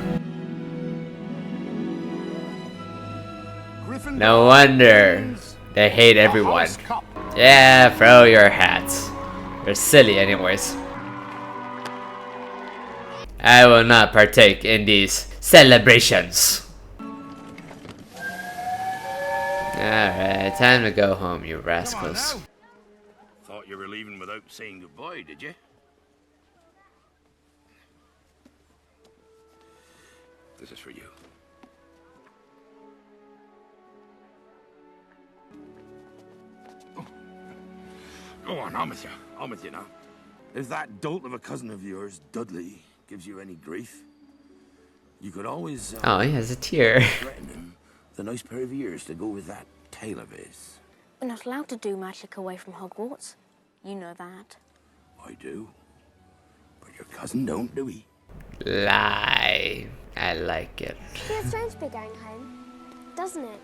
No wonder they hate everyone. Yeah, throw your hats. They're silly anyways. I will not partake in these celebrations. Alright, time to go home, you rascals. Thought you were leaving without saying goodbye, did you? This is for you. Go on, I'm with you. I'm with you now. If that dolt of a cousin of yours, Dudley, gives you any grief, you could always... oh, he has a tear. threaten him with a nice pair of ears to go with that tail of his. We're not allowed to do magic away from Hogwarts. You know that. I do. But your cousin don't, do he? Lie. I like it. Feels strange to be going home, doesn't it?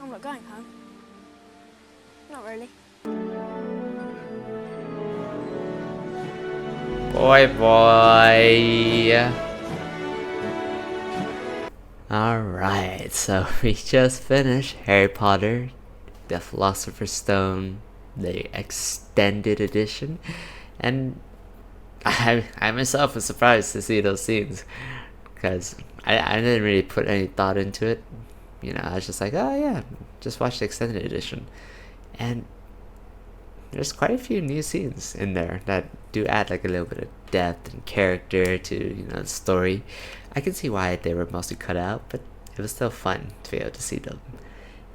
I'm not going home. Not really. Boy. Alright, so we just finished Harry Potter, the Philosopher's Stone, the extended edition, and I myself was surprised to see those scenes, because I didn't really put any thought into it. You know, I was just like, oh yeah, just watch the extended edition. And there's quite a few new scenes in there that do add like a little bit of depth and character to, you know, the story. I can see why they were mostly cut out, but it was still fun to be able to see them.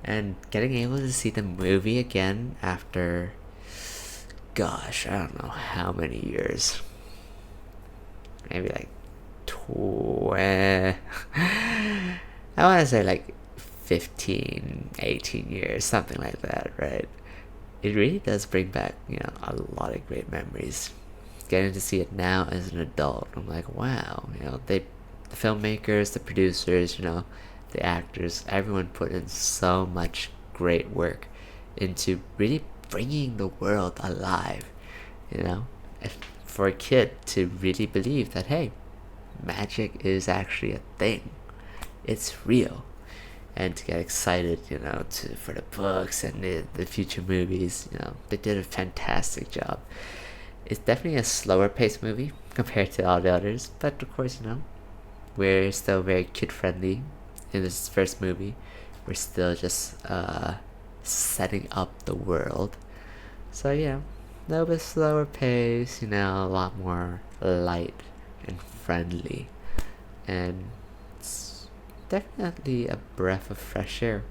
And getting able to see the movie again after, gosh, I don't know how many years. Maybe like 20, I want to say like 15, 18 years, something like that, right? It really does bring back, you know, a lot of great memories. Getting to see it now as an adult, I'm like, wow, you know, the filmmakers, the producers, you know, the actors, everyone put in so much great work into really bringing the world alive, you know, for a kid to really believe that, hey, magic is actually a thing, it's real. And to get excited, you know, for the books and the future movies, you know, they did a fantastic job. It's definitely a slower paced movie compared to all the others, but of course, you know, we're still very kid friendly in this first movie. We're still just setting up the world. So yeah, a little bit slower pace, you know, a lot more light and friendly. And definitely a breath of fresh air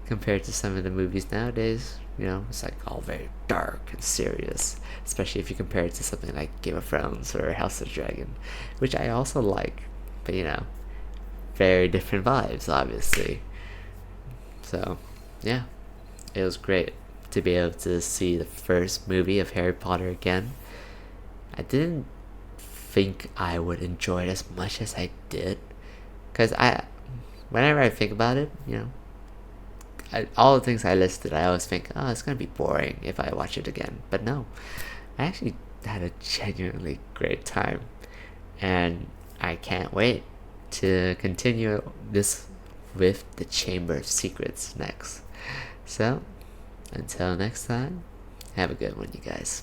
compared to some of the movies nowadays. You know, it's like all very dark and serious, especially if you compare it to something like Game of Thrones or House of the Dragon, which I also like, but you know, very different vibes, obviously. So yeah, it was great to be able to see the first movie of Harry Potter again. I didn't think I would enjoy it as much as I did, because whenever I think about it, you know, all the things I listed, I always think, oh, it's going to be boring if I watch it again. But no, I actually had a genuinely great time. And I can't wait to continue this with the Chamber of Secrets next. So, until next time, have a good one, you guys.